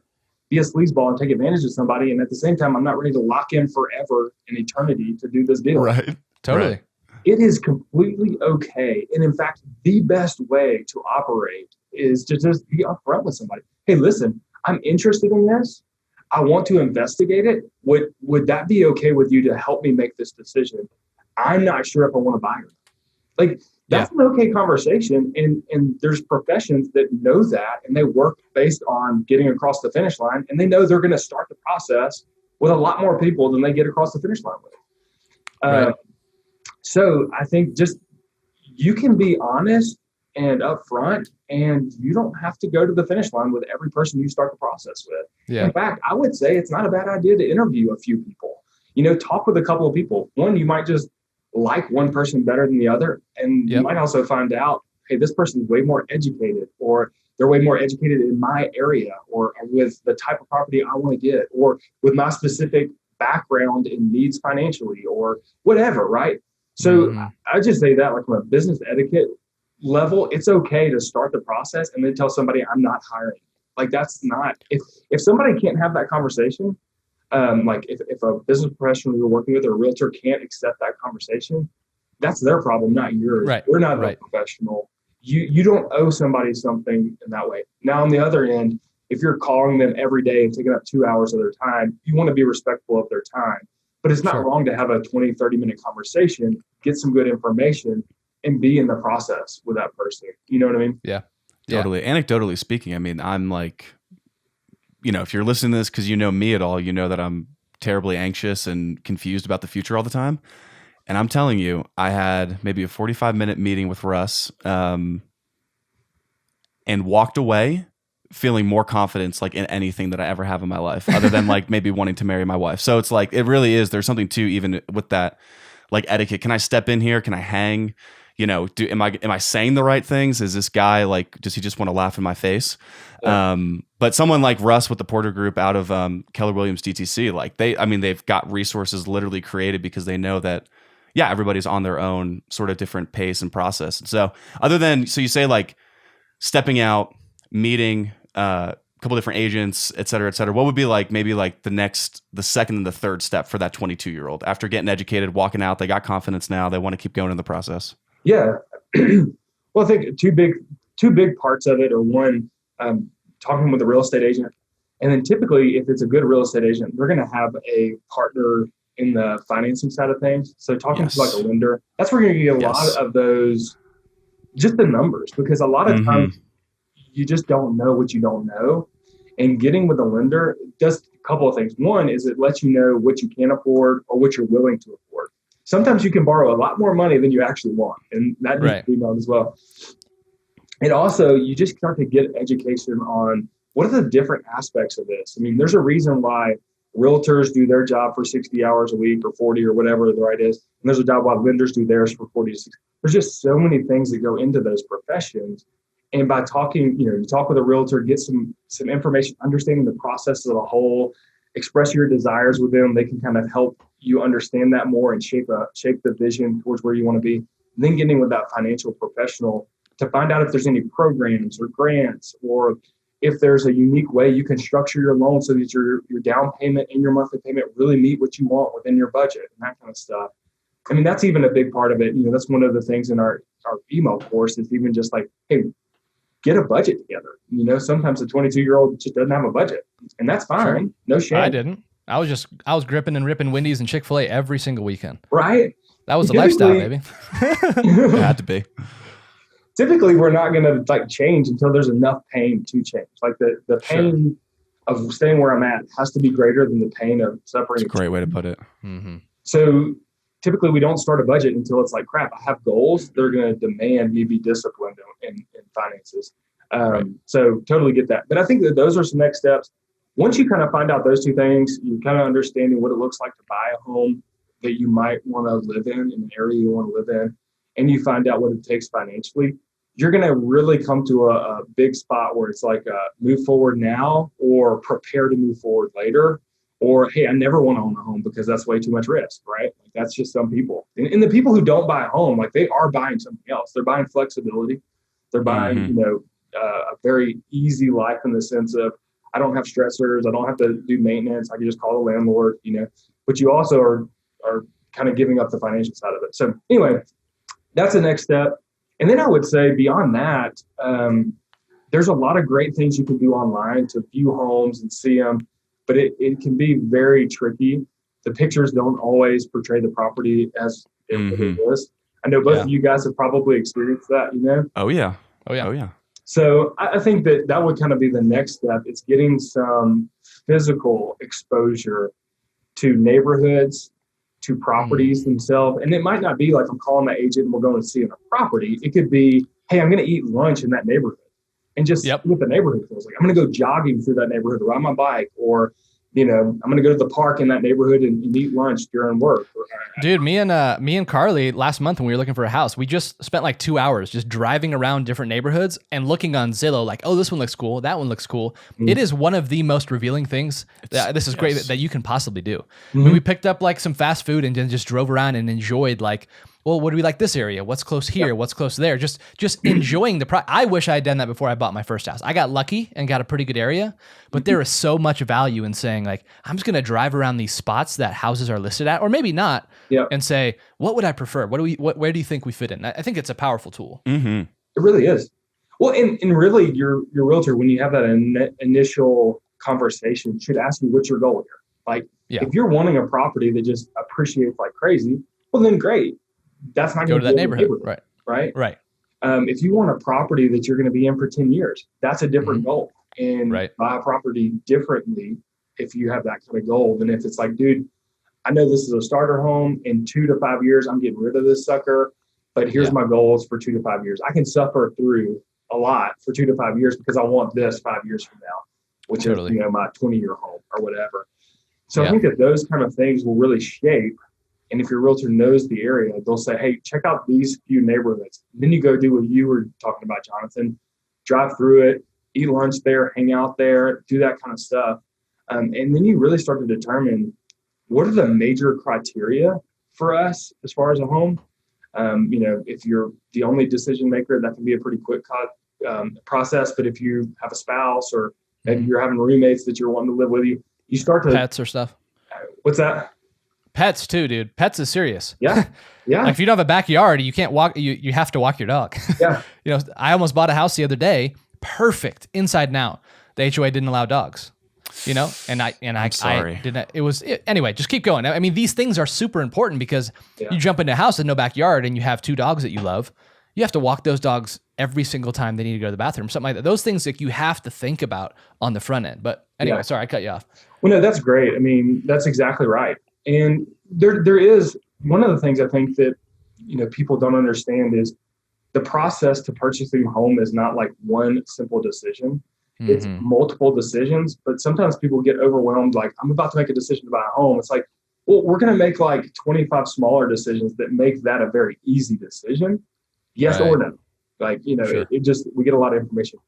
be a sleazeball and take advantage of somebody. And at the same time, I'm not ready to lock in forever in eternity to do this deal. Right. Totally. Right. It is completely okay. And in fact, the best way to operate is to just be upfront with somebody. Hey, listen, I'm interested in this. I want to investigate it. Would that be okay with you to help me make this decision? I'm not sure if I want to buy it. Like, that's an okay conversation. And there's professions that know that, and they work based on getting across the finish line, and they know they're going to start the process with a lot more people than they get across the finish line with. Right. So I think just you can be honest and upfront, and you don't have to go to the finish line with every person you start the process with. Yeah. In fact, I would say it's not a bad idea to interview a few people. Talk with a couple of people. One, you might just like one person better than the other, and you might also find out, hey, this person's way more educated, or they're way more educated in my area, or with the type of property I want to get, or with my specific background and needs financially, or whatever, right? So I just say that, like, from a business etiquette level, it's okay to start the process and then tell somebody I'm not hiring. Like, that's not, if somebody can't have that conversation, like if a business professional you're working with or a realtor can't accept that conversation, that's their problem, not yours. Right. We're not a professional. You don't owe somebody something in that way. Now, on the other end, if you're calling them every day and taking up 2 hours of their time, you want to be respectful of their time. But it's not wrong to have a 20, 30-minute conversation, get some good information, and be in the process with that person. You know what I mean? Yeah. Totally. Anecdotally speaking, I mean, I'm like, if you're listening to this because you know me at all, you know that I'm terribly anxious and confused about the future all the time. And I'm telling you, I had maybe a 45-minute meeting with Russ and walked away feeling more confidence like in anything that I ever have in my life, other than like maybe wanting to marry my wife. So it's like, it really is, there's something too, even with that, like, etiquette. Can I step in here? Can I hang? Am I saying the right things? Is this guy like, does he just want to laugh in my face? Yeah. But someone like Russ with the Porter Group out of Keller Williams DTC, like they've got resources literally created because they know that, everybody's on their own sort of different pace and process. And so so you say like stepping out, meeting a couple different agents, et cetera, what would be like maybe like the second and the third step for that 22-year-old after getting educated, walking out, they got confidence now, they want to keep going in the process? Yeah. Well, I think two big parts of it are, one, talking with a real estate agent. And then typically, if it's a good real estate agent, they're going to have a partner in the financing side of things. So talking to like a lender, that's where you're going to get a lot of those, just the numbers, because a lot of times you just don't know what you don't know. And getting with a lender does a couple of things. One is it lets you know what you can afford or what you're willing to afford. Sometimes you can borrow a lot more money than you actually want, and that needs to be known as well. And also, you just start to get education on what are the different aspects of this. I mean, there's a reason why realtors do their job for 60 hours a week or 40 or whatever the right is. And there's a job while lenders do theirs for 40 to 60. There's just so many things that go into those professions. And by talking, you talk with a realtor, get some information, understanding the process as a whole, express your desires with them. They can kind of help you understand that more and shape the vision towards where you want to be. And then getting with that financial professional to find out if there's any programs or grants, or if there's a unique way you can structure your loan so that your down payment and your monthly payment really meet what you want within your budget and that kind of stuff. I mean, that's even a big part of it. That's one of the things in our email course is even just like, hey, get a budget together. Sometimes a 22-year-old just doesn't have a budget, and that's fine. Sure. No shame. I didn't. I was gripping and ripping Wendy's and Chick-fil-A every single weekend. Right. That was the lifestyle, baby. It had to be. Typically, we're not going to change until there's enough pain to change. Like the pain of staying where I'm at has to be greater than the pain of separating. That's a great way to put it. Mm-hmm. So typically we don't start a budget until it's like, crap, I have goals. They're going to demand me be disciplined in finances. Right. So totally get that. But I think that those are some next steps. Once you kind of find out those two things, you're kind of understanding what it looks like to buy a home that you might want to live in an area you want to live in, and you find out what it takes financially, you're going to really come to a big spot where it's like move forward now or prepare to move forward later. Or, hey, I never want to own a home because that's way too much risk, right? Like that's just some people. And the people who don't buy a home, like they are buying something else. They're buying flexibility. They're buying, a very easy life in the sense of I don't have stressors. I don't have to do maintenance. I can just call the landlord, But you also are kind of giving up the financial side of it. So anyway, that's the next step. And then I would say beyond that, there's a lot of great things you can do online to view homes and see them. But it can be very tricky. The pictures don't always portray the property as it is. I know both of you guys have probably experienced that, Oh, yeah. So I think that would kind of be the next step. It's getting some physical exposure to neighborhoods, to properties themselves. And it might not be like I'm calling the agent and we're going to see a property. It could be, hey, I'm going to eat lunch in that neighborhood. And just see what the neighborhood feels like. I'm going to go jogging through that neighborhood, ride my bike, or, I'm going to go to the park in that neighborhood and eat lunch during work. Dude, me and Carly last month when we were looking for a house, we just spent like 2 hours just driving around different neighborhoods and looking on Zillow, like, oh, this one looks cool. That one looks cool. Mm-hmm. It is one of the most revealing things this is great that you can possibly do. Mm-hmm. I mean, we picked up like some fast food and then just drove around and enjoyed like, well, what do we like this area? What's close here? What's close there? Just enjoying I wish I had done that before I bought my first house. I got lucky and got a pretty good area, but there is so much value in saying like, I'm just going to drive around these spots that houses are listed at, or maybe not, and say, what would I prefer? Where do you think we fit in? I think it's a powerful tool. Mm-hmm. It really is. Well, and really your realtor, when you have that initial conversation, should ask you what's your goal here. Like if you're wanting a property that just appreciates like crazy, well then great. That's not going to go to that neighborhood. Right. Right. If you want a property that you're going to be in for 10 years, that's a different goal. And buy a property differently if you have that kind of goal than if it's like, dude, I know this is a starter home. In 2 to 5 years, I'm getting rid of this sucker. But here's my goals for 2 to 5 years. I can suffer through a lot for 2 to 5 years because I want this 5 years from now, which is my 20-year home or whatever. So I think that those kind of things will really shape. And if your realtor knows the area, they'll say, hey, check out these few neighborhoods. And then you go do what you were talking about, Jonathan. Drive through it, eat lunch there, hang out there, do that kind of stuff. And then you really start to determine what are the major criteria for us as far as a home. If you're the only decision maker, that can be a pretty quick process. But if you have a spouse or maybe you're having roommates that you're wanting to live with you, you start to... Pets or stuff. What's that? Pets too, dude. Pets is serious. Yeah. Like if you don't have a backyard, you can't walk. You have to walk your dog. Yeah. I almost bought a house the other day, perfect inside and out. The HOA didn't allow dogs. And I'm sorry. I didn't. Anyway. Just keep going. I mean, these things are super important because you jump into a house with no backyard and you have 2 dogs that you love. You have to walk those dogs every single time they need to go to the bathroom, something like that. Those things that you have to think about on the front end. But anyway, sorry, I cut you off. Well, no, that's great. I mean, that's exactly right. And there is one of the things I think that, people don't understand is the process to purchasing a home is not like one simple decision. It's multiple decisions, but sometimes people get overwhelmed. Like, I'm about to make a decision to buy a home. It's like, well, we're going to make like 25 smaller decisions that make that a very easy decision. Yes or no. Like, Sure. it just, we get a lot of information.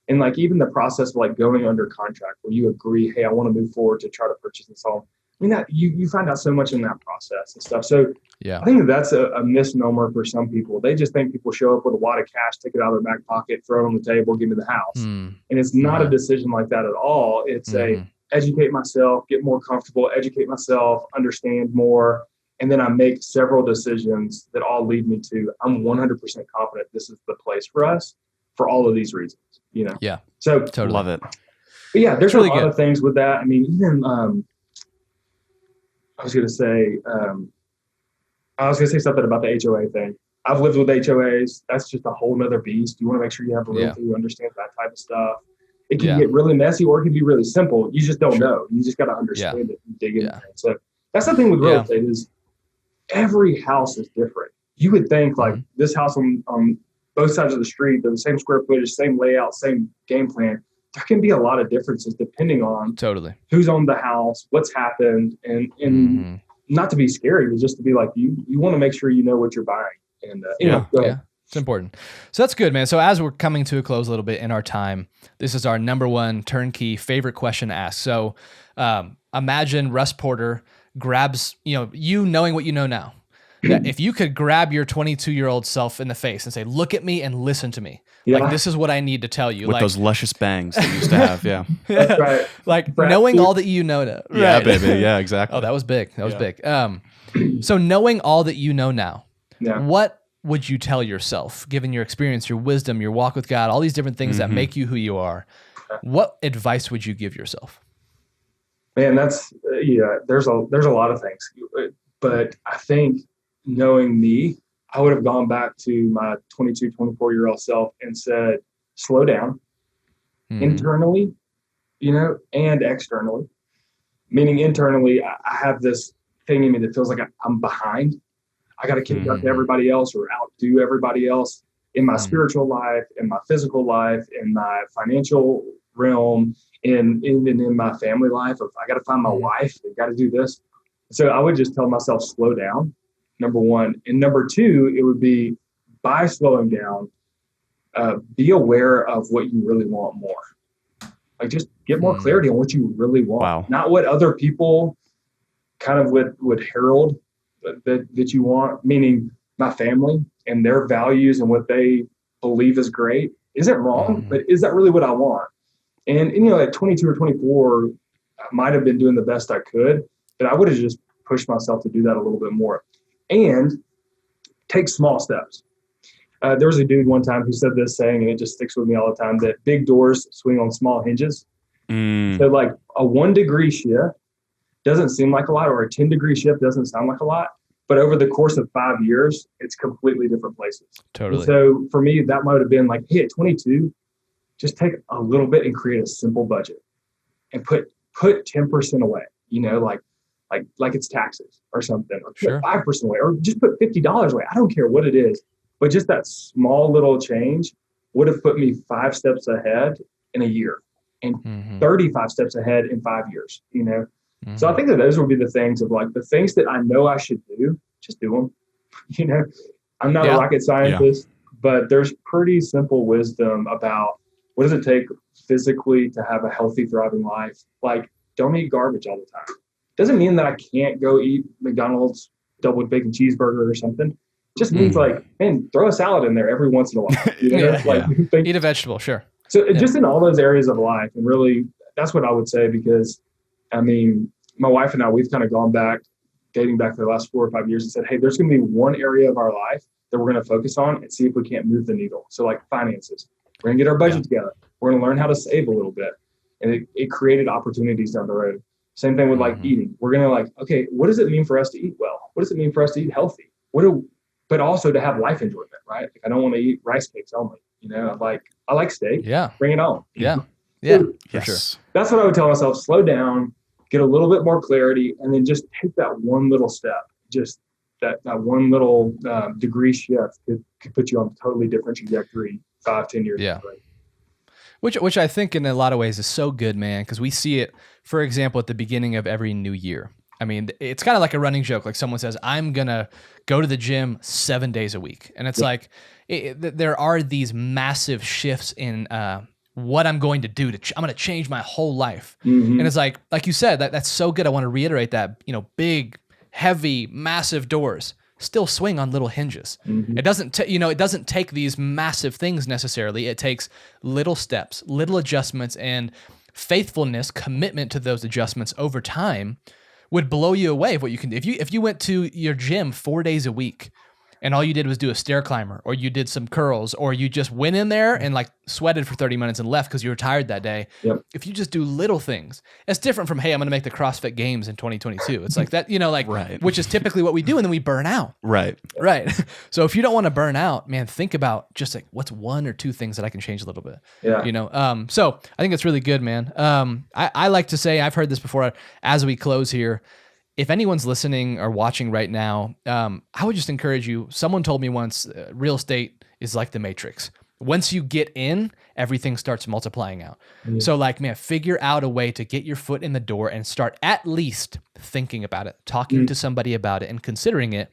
And like, even the process of like going under contract where you agree, hey, I want to move forward to try to purchase this home. I mean, that you find out so much in that process and stuff. So I think that's a misnomer for some people. They just think people show up with a wad of cash, take it out of their back pocket, throw it on the table, give me the house. And it's not a decision like that at all. It's a educate myself, get more comfortable, educate myself, understand more. And then I make several decisions that all lead me to, I'm 100% confident this is the place for us for all of these reasons, Yeah. So Totally. Love it. But yeah, there's really a lot good. of things with that. I mean, even, I was going to say something about the HOA thing. I've lived with HOAs. That's just a whole nother beast. You want to make sure you have a realtor who understands that type of stuff. It can get really messy, or it can be really simple. You just don't know. You just got to understand it and dig in there. So that's the thing with real estate is every house is different. You would think like this house on both sides of the street, they're the same square footage, same layout, same game plan. There can be a lot of differences depending on who's owned the house, what's happened, and not to be scary, but just to be like, you want to make sure you know what you're buying. And go ahead. It's important. So that's good, man. So as we're coming to a close a little bit in our time, this is our number one turnkey favorite question to ask. So imagine Russ Porter grabs, you knowing what you know now. That if you could grab your 22-year-old self in the face and say, look at me and listen to me. Like, this is what I need to tell you. With those luscious bangs that you used to have. Yeah. That's right. Like knowing all that you know now. Yeah, Right. baby. Yeah, exactly. Oh, that was big. That was big. So knowing all that you know now, what would you tell yourself, given your experience, your wisdom, your walk with God, all these different things that make you who you are? What advice would you give yourself? Man, that's, there's a lot of things, but I think knowing me, I would have gone back to my 22, 24-year-old self and said, slow down internally, and externally. Meaning internally, I have this thing in me that feels like I'm behind. I got to keep up to everybody else or outdo everybody else in my spiritual life, in my physical life, in my financial realm, and even in my family life. If I got to find my wife, I got to do this. So I would just tell myself, slow down. Number one. And number two, it would be by slowing down, be aware of what you really want more. Like just get more clarity on what you really want. Wow. Not what other people kind of would herald that you want, meaning my family and their values and what they believe is great isn't wrong, but is that really what I want? And at 22 or 24, I might have been doing the best I could, but I would have just pushed myself to do that a little bit more. And take small steps. There was a dude one time who said this saying, and it just sticks with me all the time, that big doors swing on small hinges. So like a 1 degree shift doesn't seem like a lot, or a 10-degree shift doesn't sound like a lot, but over the course of 5 years, it's completely different places. Totally. And so for me, that might have been like, hey, at 22, just take a little bit and create a simple budget and put 10% away, like it's taxes or something, or put 5% away, or just put $50 away. I don't care what it is, but just that small little change would have put me 5 steps ahead in a year and 35 steps ahead in 5 years, So I think that those would be the things of like the things that I know I should do, just do them. I'm not a rocket scientist, but there's pretty simple wisdom about what does it take physically to have a healthy, thriving life? Like, don't eat garbage all the time. Doesn't mean that I can't go eat McDonald's double bacon cheeseburger or something. Just means like, man, throw a salad in there every once in a while. Eat a vegetable, sure. So just in all those areas of life, and really, that's what I would say, because I mean, my wife and I, we've kind of gone back, dating back for the last 4 or 5 years, and said, hey, there's going to be one area of our life that we're going to focus on and see if we can't move the needle. So like finances, we're going to get our budget together. We're going to learn how to save a little bit. And it created opportunities down the road. Same thing with like eating. We're going to like, okay, what does it mean for us to eat well? What does it mean for us to eat healthy? But also to have life enjoyment, right? Like, I don't want to eat rice cakes only. I like steak. Yeah. Bring it on. Yeah. For sure. That's what I would tell myself. Slow down, get a little bit more clarity, and then just take that one little step. Just that one little degree shift could put you on a totally different trajectory 5-10 years. Yeah. Which I think in a lot of ways is so good, man, because we see it, for example, at the beginning of every new year. I mean, it's kind of like a running joke. Like someone says, I'm going to go to the gym 7 days a week. And it's like, there are these massive shifts in what I'm going to do. I'm going to change my whole life. Mm-hmm. And it's like you said, that's so good. I want to reiterate that, big, heavy, massive doors still swing on little hinges. Mm-hmm. It doesn't take these massive things necessarily. It takes little steps, little adjustments, and faithfulness, commitment to those adjustments over time would blow you away of what you can do. If you went to your gym 4 days a week and all you did was do a stair climber, or you did some curls, or you just went in there and like sweated for 30 minutes and left because you were tired that day. Yep. If you just do little things, it's different from, hey, I'm going to make the CrossFit Games in 2022. It's like that, Right. which is typically what we do, and then we burn out. Right. Right. So if you don't want to burn out, man, think about just like what's one or two things that I can change a little bit. Yeah. So I think it's really good, man. I like to say, I've heard this before as we close here. If anyone's listening or watching right now, I would just encourage you. Someone told me once, real estate is like the Matrix. Once you get in, everything starts multiplying out. Mm-hmm. So man, figure out a way to get your foot in the door and start at least thinking about it, talking to somebody about it and considering it.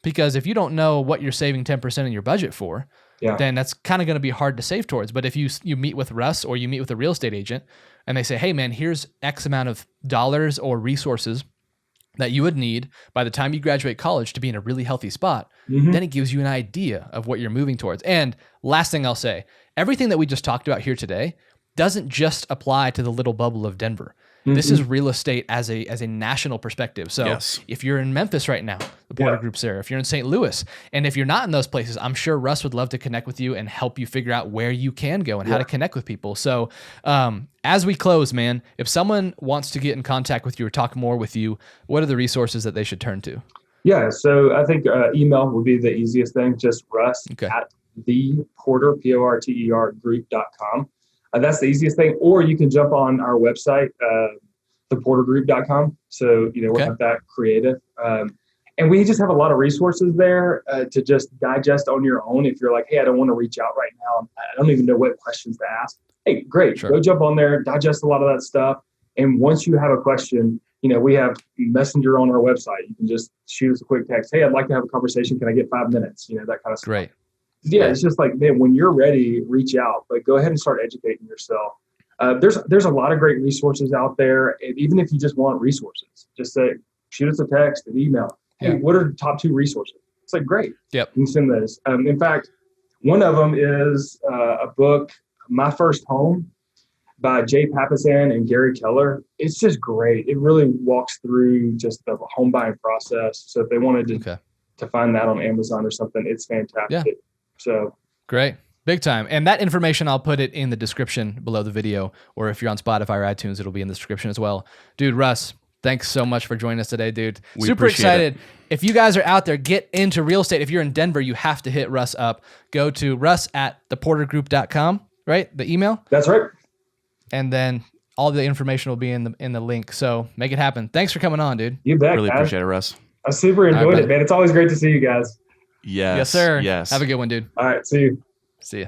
Because if you don't know what you're saving 10% of your budget for, then that's kind of going to be hard to save towards. But if you meet with Russ or you meet with a real estate agent and they say, hey man, here's X amount of dollars or resources that you would need by the time you graduate college to be in a really healthy spot, then it gives you an idea of what you're moving towards. And last thing I'll say, everything that we just talked about here today doesn't just apply to the little bubble of Denver. This is real estate as a national perspective. So if you're in Memphis right now, the Porter Group's there. If you're in St. Louis, and if you're not in those places, I'm sure Russ would love to connect with you and help you figure out where you can go and how to connect with people. So as we close, man, if someone wants to get in contact with you or talk more with you, what are the resources that they should turn to? Yeah, so I think email would be the easiest thing, just Russ at theporter, Porter group.com. That's the easiest thing. Or you can jump on our website, theportergroup.com. So, we're not that creative. And we just have a lot of resources there to just digest on your own. If you're like, hey, I don't want to reach out right now. I don't even know what questions to ask. Hey, great. Go jump on there, digest a lot of that stuff. And once you have a question, we have Messenger on our website. You can just shoot us a quick text. Hey, I'd like to have a conversation. Can I get 5 minutes? That kind of stuff. Great. Yeah, it's just like, man, when you're ready, reach out, but go ahead and start educating yourself. There's a lot of great resources out there. And even if you just want resources, just say, shoot us a text, an email. Hey, what are the top 2 resources? It's like, great. Yep. You can send those. In fact, one of them is a book, My First Home by Jay Papasan and Gary Keller. It's just great. It really walks through just the home buying process. So if they wanted to find that on Amazon or something, it's fantastic. Yeah. So great. Big time. And that information, I'll put it in the description below the video, or if you're on Spotify or iTunes, it'll be in the description as well. Dude, Russ, thanks so much for joining us today, dude. Super excited. If you guys are out there, get into real estate. If you're in Denver, you have to hit Russ up. Go to Russ at theportergroup.com, right? The email? That's right. And then all the information will be in the link. So make it happen. Thanks for coming on, dude. You bet. Really appreciate it, Russ. I super enjoyed it, man. It's always great to see you guys. Yes. Yes, sir. Yes. Have a good one, dude. All right. See you. See ya.